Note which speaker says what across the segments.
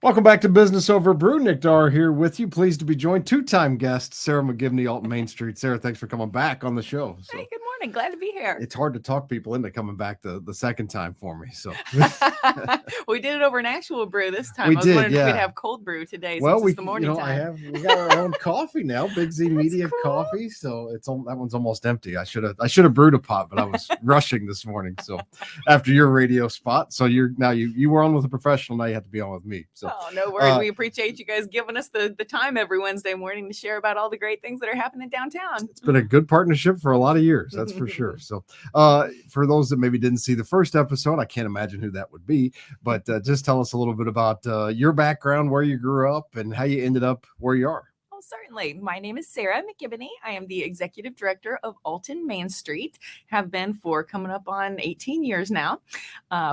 Speaker 1: Welcome back to Business Over Brew. Nick Dar here with you. Pleased to be joined. Two-time guest, Sara McGibany, Alton Main Street. Sara, thanks for coming back on the show.
Speaker 2: Hey, good morning. Glad to be here.
Speaker 1: It's hard to talk people into coming back the second time for me. So
Speaker 2: we did it over an actual brew this time.
Speaker 1: We
Speaker 2: I was
Speaker 1: did,
Speaker 2: wondering if
Speaker 1: yeah.
Speaker 2: we'd have cold brew today
Speaker 1: well,
Speaker 2: since it's the morning time.
Speaker 1: we got our own coffee now, Big Z Media
Speaker 2: cool.
Speaker 1: coffee. So that one's almost empty. I should have brewed a pot, but I was rushing this morning. So after your radio spot, so you were on with a professional. Now you have to be on with me. So
Speaker 2: no worries. We appreciate you guys giving us the time every Wednesday morning to share about all the great things that are happening downtown.
Speaker 1: It's been a good partnership for a lot of years, that's for sure. So for those that maybe didn't see the first episode, I can't imagine who that would be, but just tell us a little bit about your background, where you grew up, and how you ended up where you are.
Speaker 2: Oh, certainly. My name is Sara McGibany. I am the executive director of Alton Main Street. Have been for coming up on 18 years now.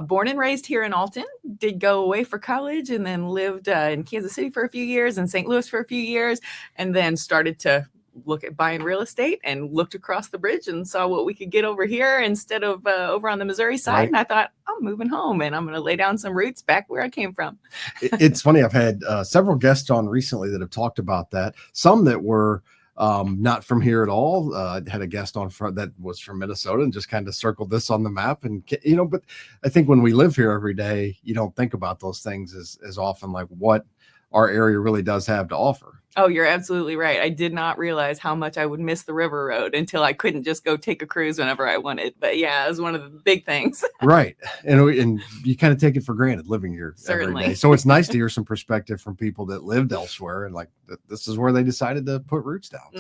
Speaker 2: Born and raised here in Alton. Did go away for college and then lived in Kansas City for a few years and St. Louis for a few years, and then started to look at buying real estate and looked across the bridge and saw what we could get over here instead of over on the Missouri side. Right. And I thought, I'm moving home and I'm going to lay down some roots back where I came from.
Speaker 1: It's funny. I've had several guests on recently that have talked about that. Some that were not from here at all. Had a guest on that was from Minnesota and just kind of circled this on the map. And, but I think when we live here every day, you don't think about those things as often, like what our area really does have to offer.
Speaker 2: Oh, you're absolutely right. I did not realize how much I would miss the river road until I couldn't just go take a cruise whenever I wanted. But yeah, it was one of the big things.
Speaker 1: Right. And you kind of take it for granted living here
Speaker 2: Certainly.
Speaker 1: Every day. So it's nice to hear some perspective from people that lived elsewhere and like this is where they decided to put roots down.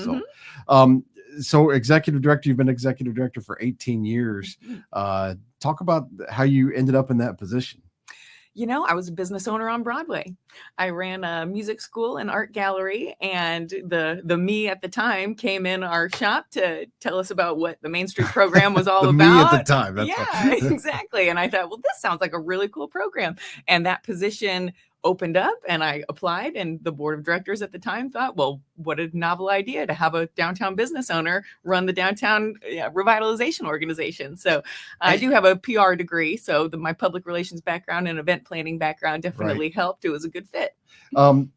Speaker 1: Mm-hmm. So executive director, you've been executive director for 18 years. Talk about how you ended up in that position.
Speaker 2: I was a business owner on Broadway. I ran a music school and art gallery, and the me at the time came in our shop to tell us about what the Main Street program was all about.
Speaker 1: Me at the time.
Speaker 2: That's exactly. And I thought, well, this sounds like a really cool program. And that position opened up and I applied, and the board of directors at the time thought, well, what a novel idea to have a downtown business owner run the downtown revitalization organization. So I do have a PR degree. So my public relations background and event planning background definitely helped. It was a good fit.
Speaker 1: And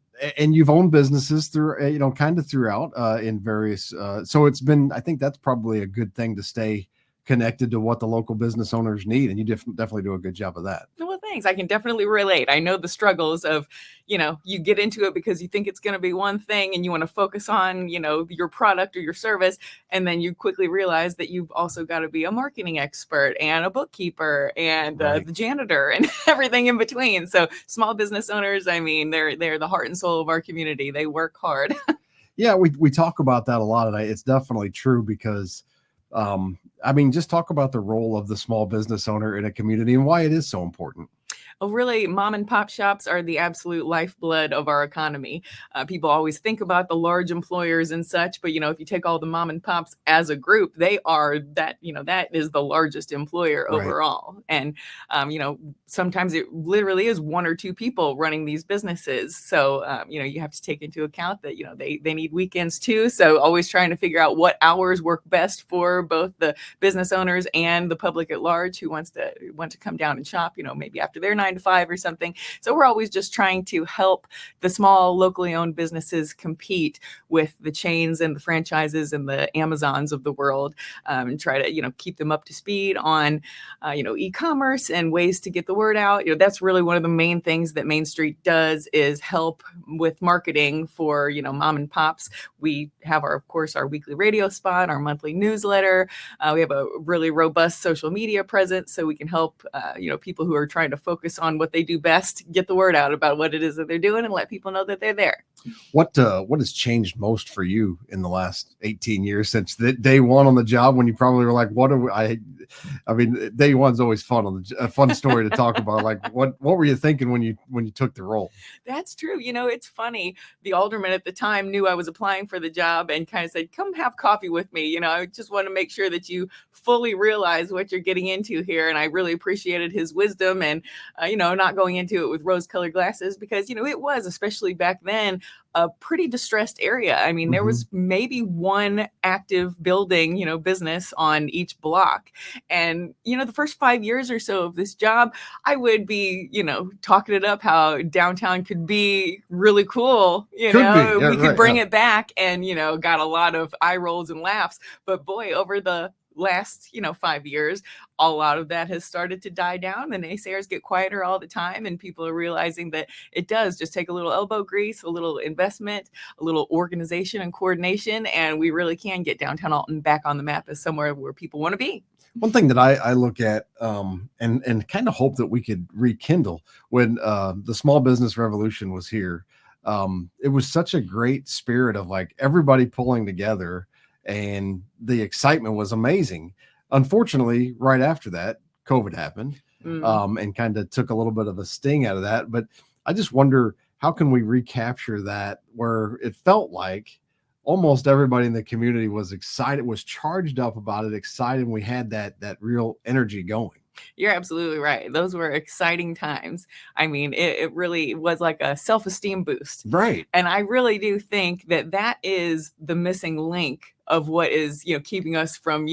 Speaker 1: you've owned businesses through, kind of throughout in various. So it's been, I think that's probably a good thing to stay connected to what the local business owners need. And you definitely do a good job of that.
Speaker 2: Well, thanks. I can definitely relate. I know the struggles of, you get into it because you think it's going to be one thing and you want to focus on, your product or your service. And then you quickly realize that you've also got to be a marketing expert and a bookkeeper and the janitor and everything in between. So small business owners, they're the heart and soul of our community. They work hard.
Speaker 1: Yeah, we talk about that a lot. And it's definitely true because just talk about the role of the small business owner in a community and why it is so important.
Speaker 2: Oh, really, mom and pop shops are the absolute lifeblood of our economy. People always think about the large employers and such, but, if you take all the mom and pops as a group, they are that is the largest employer overall. And, sometimes it literally is one or two people running these businesses. So, you have to take into account that, they need weekends too. So always trying to figure out what hours work best for both the business owners and the public at large who want to come down and shop, maybe after their 9 to 5 or something. So we're always just trying to help the small locally owned businesses compete with the chains and the franchises and the Amazons of the world, and try to, keep them up to speed on, e-commerce and ways to get the word out. That's really one of the main things that Main Street does is help with marketing for, mom and pops. We have our weekly radio spot, our monthly newsletter. We have a really robust social media presence, so we can help, people who are trying to focus on what they do best, get the word out about what it is that they're doing and let people know that they're there.
Speaker 1: What has changed most for you in the last 18 years since the day one on the job when you probably were like, day one's always fun a fun story to talk about. Like what were you thinking when you took the role?
Speaker 2: That's true. It's funny. The alderman at the time knew I was applying for the job and kind of said, come have coffee with me. I just want to make sure that you fully realize what you're getting into here. And I really appreciated his wisdom and, not going into it with rose-colored glasses, because, it was, especially back then, a pretty distressed area. I mean, there was maybe one active building, business on each block. And, the first 5 years or so of this job, I would be, talking it up how downtown could be really cool. We could bring it back, and, got a lot of eye rolls and laughs. But boy, over the last 5 years, a lot of that has started to die down. The naysayers get quieter all the time, and people are realizing that it does just take a little elbow grease, a little investment, a little organization and coordination, and we really can get downtown Alton back on the map as somewhere where people want to be.
Speaker 1: One thing that I look at and kind of hope that we could rekindle when the small business revolution was here, it was such a great spirit of like everybody pulling together, and the excitement was amazing. Unfortunately, right after that, COVID happened, and kind of took a little bit of a sting out of that. But I just wonder, how can we recapture that where it felt like almost everybody in the community was excited, was charged up about it, excited. We had that real energy going.
Speaker 2: You're absolutely right. Those were exciting times. I mean, it really was like a self-esteem boost.
Speaker 1: Right.
Speaker 2: And I really do think that is the missing link of what is, keeping us from,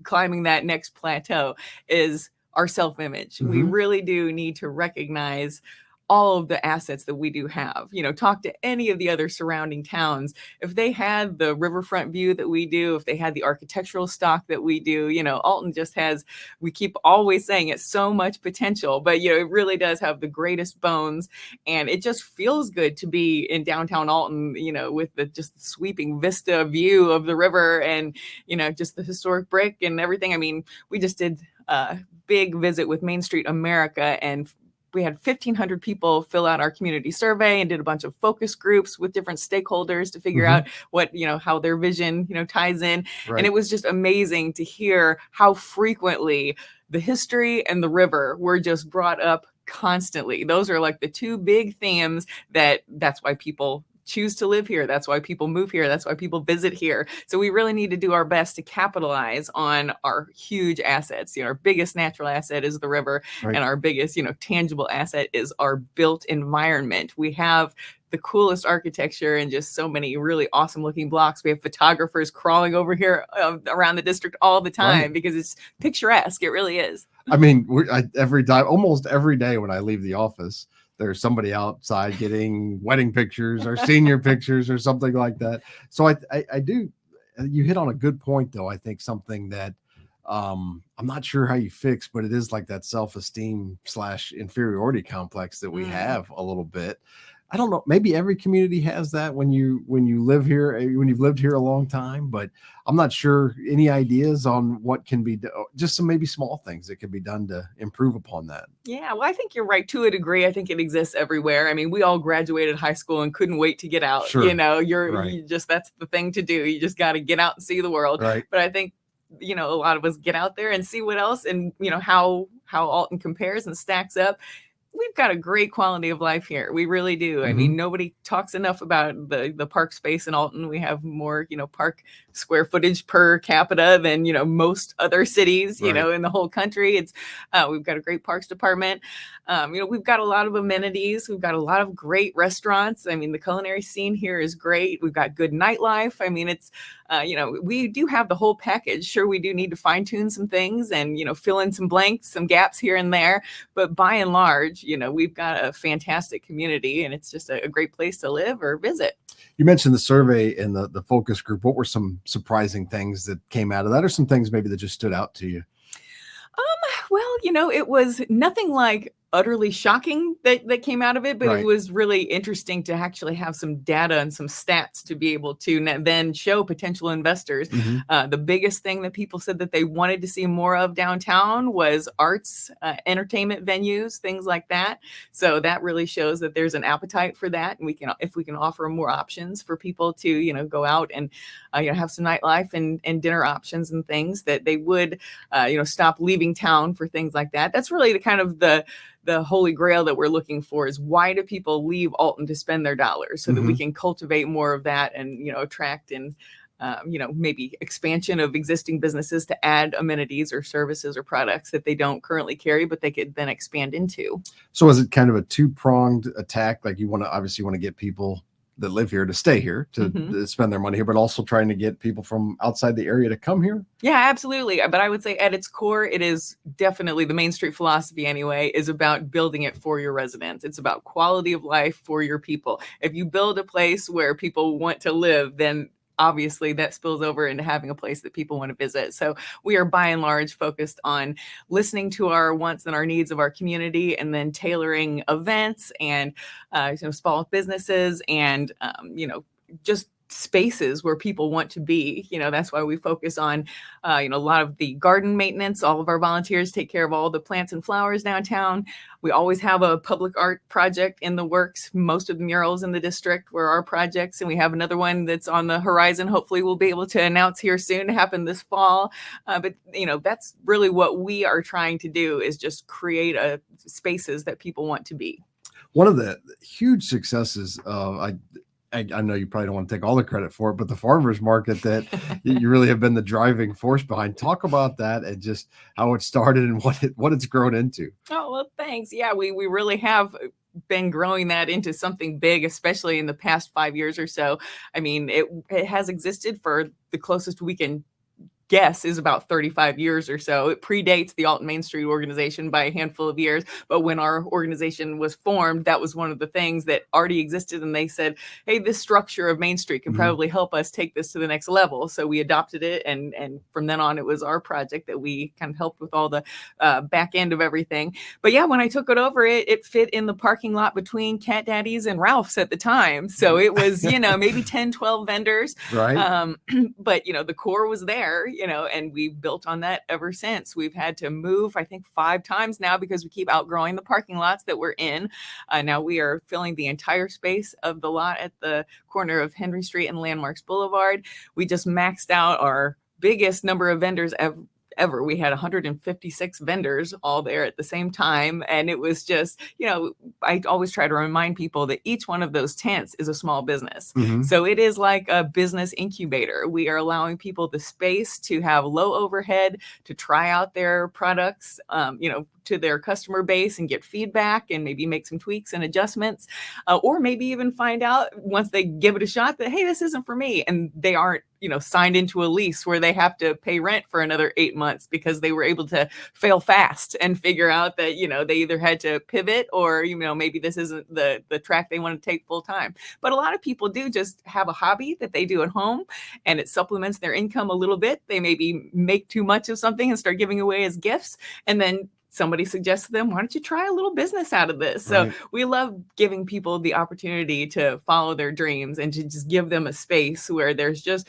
Speaker 2: climbing that next plateau, is our self-image. We really do need to recognize all of the assets that we do have. Talk to any of the other surrounding towns. If they had the riverfront view that we do, if they had the architectural stock that we do, Alton just has, we keep always saying it's so much potential, but it really does have the greatest bones. And it just feels good to be in downtown Alton, with the just sweeping vista view of the river, and, just the historic brick and everything. I mean, we just did a big visit with Main Street America, and we had 1,500 people fill out our community survey and did a bunch of focus groups with different stakeholders to figure out what, how their vision, ties in. Right. And it was just amazing to hear how frequently the history and the river were just brought up constantly. Those are like the two big themes that's why people choose to live here. That's why people move here. That's why people visit here. So we really need to do our best to capitalize on our huge assets. Our biggest natural asset is the river, right, and our biggest, tangible asset is our built environment. We have the coolest architecture and just so many really awesome looking blocks. We have photographers crawling over here around the district all the time, right, because it's picturesque. It really is.
Speaker 1: I mean, almost every day when I leave the office, there's somebody outside getting wedding pictures or senior pictures or something like that. So I do, you hit on a good point though. I think something that I'm not sure how you fix, but it is like that self-esteem / inferiority complex that we have a little bit. I don't know. Maybe every community has that when you live here, when you've lived here a long time, but I'm not sure. Any ideas on what can be done? Just some maybe small things that can be done to improve upon that.
Speaker 2: Yeah, well, I think you're right to a degree. I think it exists everywhere. I mean, we all graduated high school and couldn't wait to get out.
Speaker 1: Sure.
Speaker 2: You just, that's the thing to do. You just got to get out and see the world.
Speaker 1: Right.
Speaker 2: But I think, a lot of us get out there and see what else, and how Alton compares and stacks up. We've got a great quality of life here. We really do. I mean, nobody talks enough about the park space in Alton. We have more, park square footage per capita than, most other cities,
Speaker 1: right,
Speaker 2: in the whole country. It's we've got a great parks department. We've got a lot of amenities. We've got a lot of great restaurants. I mean, the culinary scene here is great. We've got good nightlife. I mean, it's, we do have the whole package. Sure, we do need to fine tune some things and, fill in some blanks, some gaps here and there. But by and large, we've got a fantastic community, and it's just a great place to live or visit.
Speaker 1: You mentioned the survey and the focus group. What were some surprising things that came out of that, or some things maybe that just stood out to you?
Speaker 2: Well, it was nothing like utterly shocking that came out of it, but
Speaker 1: right,
Speaker 2: it was really interesting to actually have some data and some stats to be able to then show potential investors. The biggest thing that people said that they wanted to see more of downtown was arts, entertainment venues, things like that. So that really shows that there's an appetite for that, and if we can offer more options for people to go out and have some nightlife and dinner options and things, that they would stop leaving town for things like that. That's really the kind of the holy grail that we're looking for, is why do people leave Alton to spend their dollars, so that we can cultivate more of that and attract and maybe expansion of existing businesses to add amenities or services or products that they don't currently carry, but they could then expand into.
Speaker 1: So is it kind of a two-pronged attack? Like you obviously want to get people that live here to stay here, to spend their money here, but also trying to get people from outside the area to come here?
Speaker 2: Yeah, absolutely. But I would say at its core, it is definitely the Main Street philosophy anyway, is about building it for your residents. It's about quality of life for your people. If you build a place where people want to live, then obviously that spills over into having a place that people want to visit. So we are by and large focused on listening to our wants and our needs of our community, and then tailoring events and small businesses and just spaces where people want to be. That's why we focus on a lot of the garden maintenance. All of our volunteers take care of all the plants and flowers downtown. We always have a public art project in the works. Most of the murals in the district were our projects, and we have another one that's on the horizon. Hopefully we'll be able to announce here soon to happen this fall. But that's really what we are trying to do, is just create spaces that people want to be.
Speaker 1: One of the huge successes, I know you probably don't want to take all the credit for it, but the farmers market that you really have been the driving force behind. Talk about that and just how it started and what it's grown into.
Speaker 2: Oh, well, thanks. Yeah, we really have been growing that into something big, especially in the past 5 years or so. I mean, it has existed for the closest we can guess is about 35 years or so. It predates the Alton Main Street organization by a handful of years. But when our organization was formed, that was one of the things that already existed. And they said, hey, this structure of Main Street can probably help us take this to the next level. So we adopted it. And from then on, it was our project that we kind of helped with all the back end of everything. But yeah, when I took it over, it fit in the parking lot between Cat Daddy's and Ralph's at the time. So it was, maybe 10, 12 vendors.
Speaker 1: Right.
Speaker 2: But, the core was there. And we built on that ever since. We've had to move, I think, 5 times now because we keep outgrowing the parking lots that we're in. Now we are filling the entire space of the lot at the corner of Henry Street and Landmarks Boulevard. We just maxed out our biggest number of vendors ever. We had 156 vendors all there at the same time. And it was just, I always try to remind people that each one of those tents is a small business. So it is like a business incubator. We are allowing people the space to have low overhead, to try out their products, to their customer base and get feedback and maybe make some tweaks and adjustments, or maybe even find out once they give it a shot that, hey, this isn't for me. And they aren't, signed into a lease where they have to pay rent for another 8 months because they were able to fail fast and figure out that, they either had to pivot or, maybe this isn't the track they want to take full time. But a lot of people do just have a hobby that they do at home and it supplements their income a little bit. They maybe make too much of something and start giving away as gifts. And then somebody suggests to them, why don't you try a little business out of this? So we love giving people the opportunity to follow their dreams and to just give them a space where there's just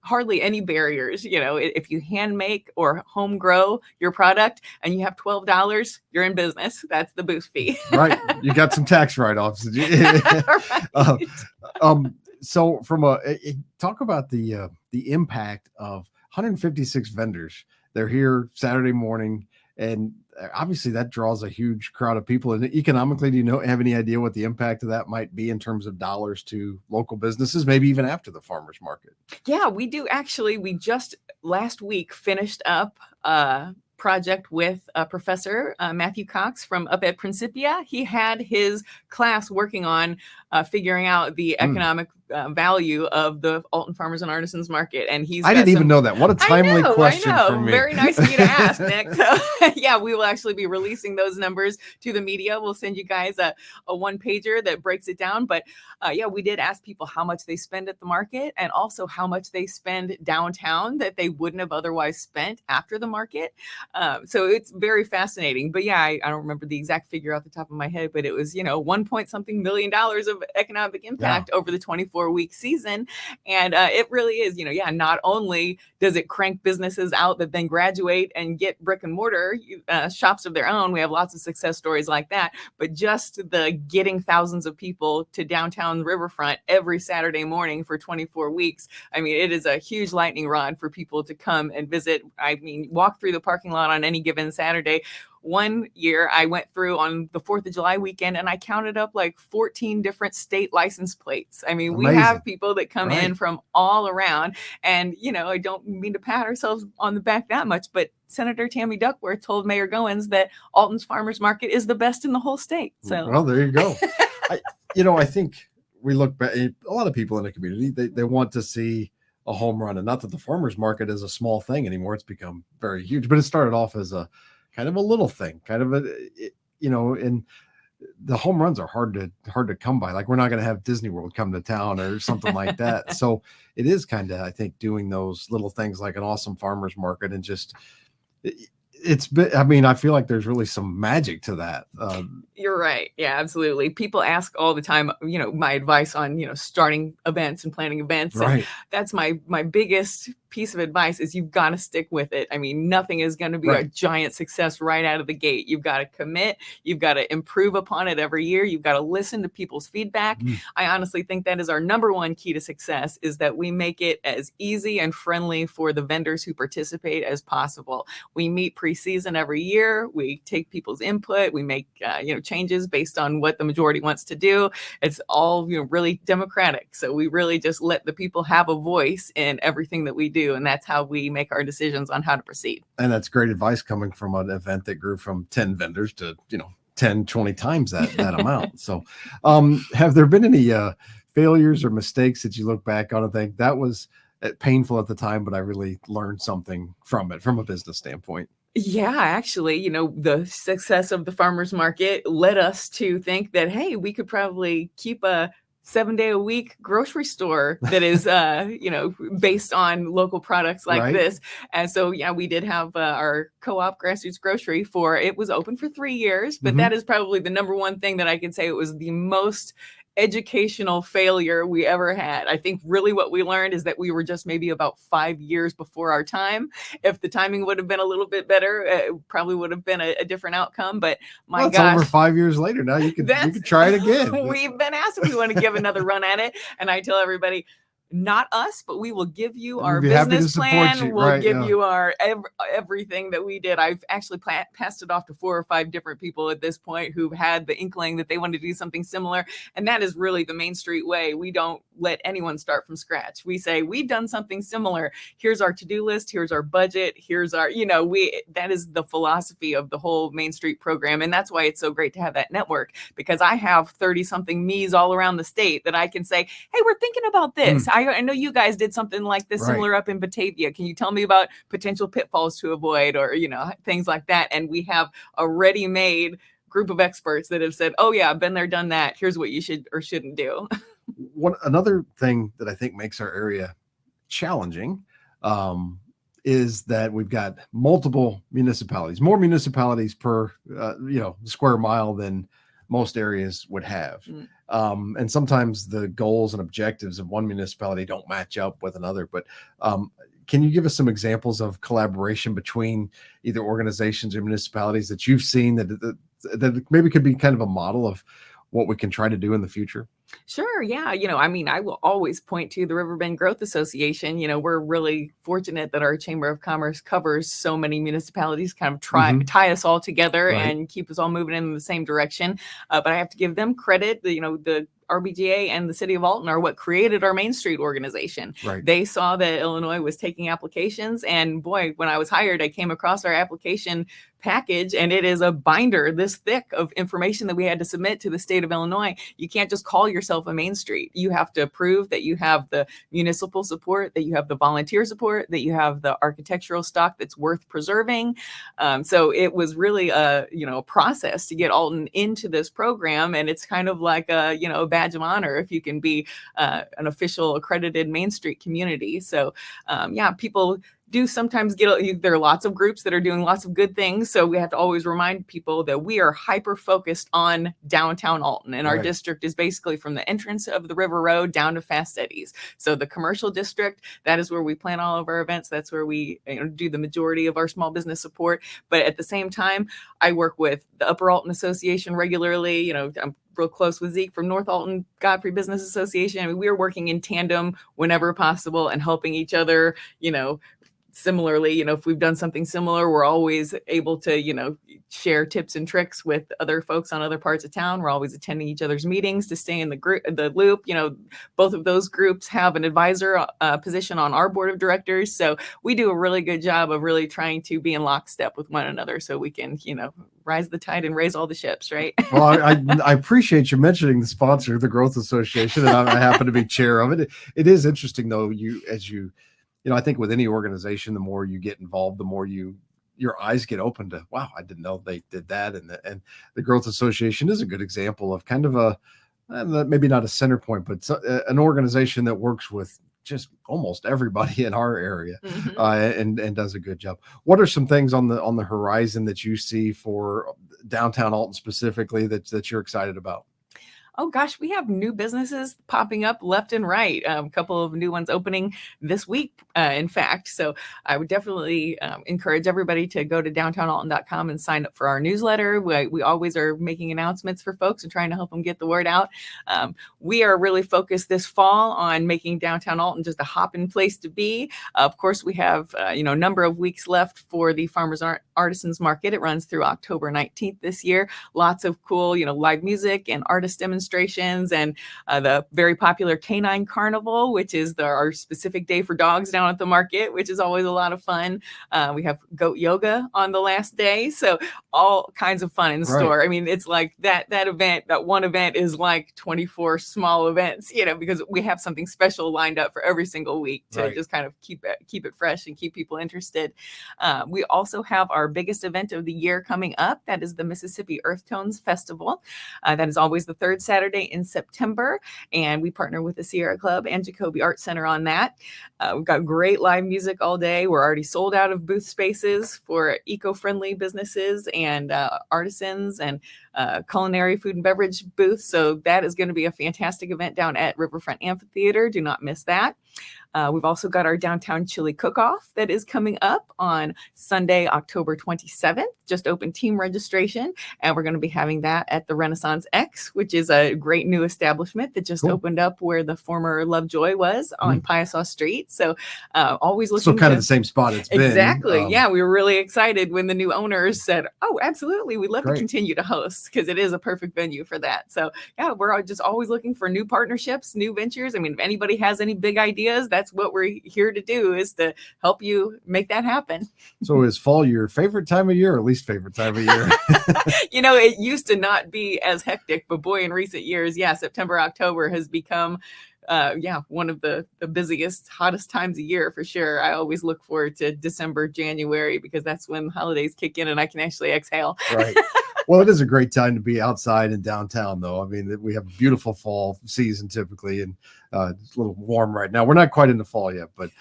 Speaker 2: hardly any barriers. If you hand make or home grow your product and you have $12, you're in business. That's the booth fee.
Speaker 1: Right. You got some tax write-offs. So talk about the impact of 156 vendors. They're here Saturday morning. And obviously that draws a huge crowd of people. And economically, do you have any idea what the impact of that might be in terms of dollars to local businesses, maybe even after the farmers market?
Speaker 2: Yeah, we do. Actually, we just last week finished up a project with Professor Matthew Cox from up at Principia. He had his class working on figuring out the economic value of the Alton Farmers and Artisans Market. And I didn't
Speaker 1: even know that. What a timely question for me.
Speaker 2: Very nice of you to ask, Nick. So yeah, we will actually be releasing those numbers to the media. We'll send you guys a one-pager that breaks it down. But yeah, we did ask people how much they spend at the market and also how much they spend downtown that they wouldn't have otherwise spent after the market. So it's very fascinating. But yeah, I don't remember the exact figure off the top of my head, but it was, $1.something million of economic impact over the 24-week season. And it really is, not only does it crank businesses out that then graduate and get brick and mortar shops of their own. We have lots of success stories like that, but just the getting thousands of people to downtown riverfront every Saturday morning for 24 weeks. I mean, it is a huge lightning rod for people to come and visit. I mean, walk through the parking lot on any given Saturday. one year I went through on the 4th of July weekend and I counted up like 14 different state license plates. I mean, we
Speaker 1: Amazing.
Speaker 2: have people that come
Speaker 1: Right.
Speaker 2: in from all around. And, I don't mean to pat ourselves on the back that much, but Senator Tammy Duckworth told Mayor Goins that Alton's Farmers Market is the best in the whole state. So,
Speaker 1: well, there you go. I think we look back, a lot of people in the community, they want to see a home run, and not that the farmers market is a small thing anymore. It's become very huge, but it started off as a kind of a little thing, kind of and the home runs are hard to come by. Like, we're not going to have Disney World come to town or something like that. So it is kind of, I think, doing those little things like an awesome farmers market, and just, I feel like there's really some magic to that.
Speaker 2: You're right. Yeah, absolutely. People ask all the time, my advice on, starting events and planning events.
Speaker 1: Right.
Speaker 2: And that's my biggest piece of advice is you've got to stick with it. I mean, nothing is going to be a giant success right out of the gate. You've got to commit. You've got to improve upon it every year. You've got to listen to people's feedback. I honestly think that is our number one key to success, is that we make it as easy and friendly for the vendors who participate as possible. We meet pre-season every year. We take people's input. We make, changes based on what the majority wants to do. It's all, really democratic. So we really just let the people have a voice in everything that we do. And that's how we make our decisions on how to proceed.
Speaker 1: And that's great advice coming from an event that grew from 10 vendors to, 10, 20 times that amount. So have there been any failures or mistakes that you look back on and think that was painful at the time, but I really learned something from it from a business standpoint?
Speaker 2: Yeah, actually, the success of the farmers market led us to think that, hey, we could probably keep a 7-day-a-week grocery store that is, based on local products like this. And so, yeah, we did have our co-op grassroots grocery it was open for 3 years, but that is probably the number one thing that I can say it was the most educational failure we ever had. I think really what we learned is that we were just maybe about 5 years before our time. If the timing would have been a little bit better, it probably would have been a different outcome. But my gosh,
Speaker 1: over 5 years later now. You can try it again.
Speaker 2: We've been asked if we want to give another run at it, and I tell everybody, not us, but we will give you our business plan. We'll give you our everything that we did. I've actually passed it off to 4 or 5 different people at this point who've had the inkling that they wanted to do something similar. And that is really the Main Street way. We don't let anyone start from scratch. We say, we've done something similar. Here's our to-do list. Here's our budget. Here's our, that is the philosophy of the whole Main Street program. And that's why it's so great to have that network, because I have 30 something me's all around the state that I can say, hey, we're thinking about this. I know you guys did something like this similar up in Batavia. Can you tell me about potential pitfalls to avoid, or, things like that? And we have a ready-made group of experts that have said, oh yeah, I've been there, done that. Here's what you should or shouldn't do.
Speaker 1: Another thing that I think makes our area challenging is that we've got multiple municipalities, more municipalities per, square mile than most areas would have. And sometimes the goals and objectives of one municipality don't match up with another. But can you give us some examples of collaboration between either organizations or municipalities that you've seen that maybe could be kind of a model of what we can try to do in the future?
Speaker 2: Sure. Yeah. I will always point to the Riverbend Growth Association. We're really fortunate that our Chamber of Commerce covers so many municipalities, kind of tie us all together and keep us all moving in the same direction. But I have to give them credit. The RBGA and the city of Alton are what created our Main Street organization. They saw that Illinois was taking applications, and boy, when I was hired, I came across our application package, and it is a binder this thick of information that we had to submit to the state of Illinois. You can't just call yourself a Main Street. You have to prove that you have the municipal support, that you have the volunteer support, that you have the architectural stock that's worth preserving. So it was really a process to get Alton into this program, and it's kind of like a badge of honor if you can be an official accredited Main Street community. So people do sometimes there are lots of groups that are doing lots of good things. So we have to always remind people that we are hyper focused on downtown Alton. And our district is basically from the entrance of the River Road down to Fast Eddie's. So the commercial district, that is where we plan all of our events. That's where we do the majority of our small business support. But at the same time, I work with the Upper Alton Association regularly. I'm real close with Zeke from North Alton Godfrey Business Association. I mean, we are working in tandem whenever possible and helping each other, similarly, if we've done something similar, we're always able to, share tips and tricks with other folks on other parts of town. We're always attending each other's meetings to stay in the loop. Both of those groups have an advisor position on our board of directors. So we do a really good job of really trying to be in lockstep with one another so we can, rise the tide and raise all the ships, right?
Speaker 1: Well, I appreciate you mentioning the sponsor, the Growth Association, and I happen to be chair of it. It is interesting, though, I think with any organization, the more you get involved, the more your eyes get open to, wow, I didn't know they did that. And the Growth Association is a good example of kind of maybe not a center point, but an organization that works with just almost everybody in our area, and does a good job. What are some things on the horizon that you see for downtown Alton specifically that you're excited about?
Speaker 2: Oh gosh, we have new businesses popping up left and right. A couple of new ones opening this week, in fact. So I would definitely encourage everybody to go to downtownalton.com and sign up for our newsletter. We always are making announcements for folks and trying to help them get the word out. We are really focused this fall on making downtown Alton just a hopping place to be. Of course, we have a number of weeks left for the Farmers Artisans Market. It runs through October 19th this year. Lots of cool, live music and artist demonstrations, and the very popular Canine Carnival, which is our specific day for dogs down at the market, which is always a lot of fun. We have goat yoga on the last day. So all kinds of fun in store. I mean, it's like that event, that one event is like 24 small events, because we have something special lined up for every single week to just kind of keep it fresh and keep people interested. We also have our biggest event of the year coming up. That is the Mississippi Earth Tones Festival. That is always the third Saturday in September, and we partner with the Sierra Club and Jacoby Art Center on that. We've got great live music all day. We're already sold out of booth spaces for eco-friendly businesses and artisans and culinary food and beverage booths. So that is going to be a fantastic event down at Riverfront Amphitheater. Do not miss that. We've also got our downtown chili cook-off that is coming up on Sunday, October 27th. Just open team registration, and we're going to be having that at the Renaissance X, which is a great new establishment that just opened up where the former Lovejoy was on Piasaw Street. So always looking
Speaker 1: of the same spot it's been.
Speaker 2: Exactly. Yeah, we were really excited when the new owners said, "Oh, absolutely, we'd love to continue to host," because it is a perfect venue for that. So yeah, we're just always looking for new partnerships, new ventures. I mean, if anybody has any big ideas, that's what we're here to do, is to help you make that happen.
Speaker 1: So is fall your favorite time of year or least favorite time of year?
Speaker 2: It used to not be as hectic, but boy, in recent years, September, October has become one of the busiest, hottest times of year for sure. I always look forward to December, January, because that's when holidays kick in and I can actually exhale.
Speaker 1: Right. Well, it is a great time to be outside in downtown, though. I mean, we have a beautiful fall season typically, and it's a little warm right now. We're not quite into fall yet, but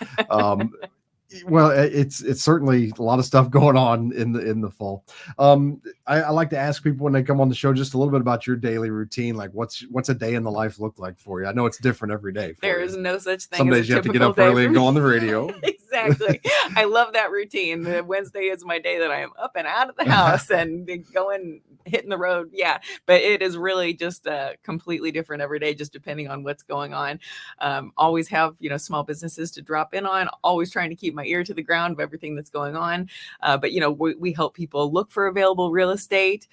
Speaker 1: well, it's certainly a lot of stuff going on in the fall. I like to ask people when they come on the show just a little bit about your daily routine. Like, what's a day in the life look like for you? I know it's different every day.
Speaker 2: There is no such thing.
Speaker 1: Some days you have to get up early and go on the radio.
Speaker 2: Exactly. I love that routine. Wednesday is my day that I am up and out of the house and hitting the road. Yeah, but it is really just completely different every day, just depending on what's going on. Always have small businesses to drop in on. Always trying to keep my ear to the ground of everything that's going on. But we help people look for available real estate.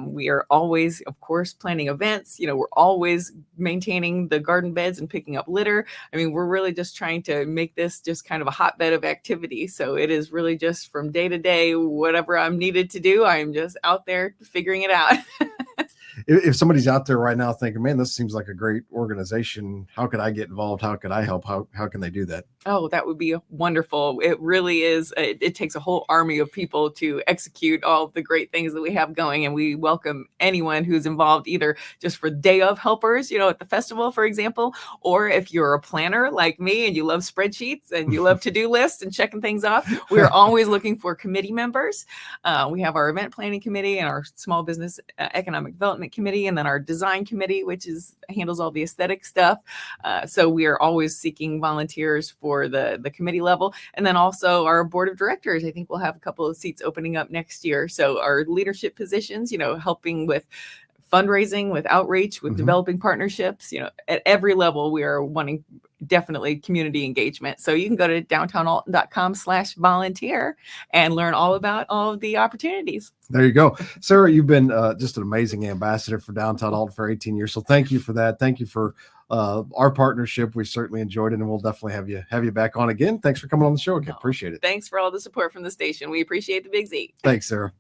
Speaker 2: We are always, of course, planning events. We're always maintaining the garden beds and picking up litter. I mean, we're really just trying to make this just kind of a hotbed of activity. So it is really just from day to day, whatever I'm needed to do, I'm just out there figuring it out.
Speaker 1: If somebody's out there right now thinking, man, this seems like a great organization, how could I get involved? How could I help? How can they do that?
Speaker 2: Oh, that would be wonderful. It really is. It takes a whole army of people to execute all of the great things that we have going. And we welcome anyone who's involved, either just for day of helpers, at the festival, for example, or if you're a planner like me and you love spreadsheets and you love to-do lists and checking things off, we're always looking for committee members. We have our event planning committee and our small business economic development committee, and then our design committee, which handles all the aesthetic stuff. So we are always seeking volunteers for the committee level, and then also our board of directors. I think we'll have a couple of seats opening up next year. So our leadership positions, helping with fundraising, with outreach, with developing partnerships, at every level, we are wanting definitely community engagement. So you can go to downtownalton.com/volunteer and learn all about all of the opportunities.
Speaker 1: There you go. Sarah, you've been just an amazing ambassador for Downtown Alton for 18 years. So thank you for that. Thank you for our partnership. We certainly enjoyed it, and we'll definitely have you back on again. Thanks for coming on the show again. Appreciate it.
Speaker 2: Thanks for all the support from the station. We appreciate the Big Z.
Speaker 1: Thanks, Sarah.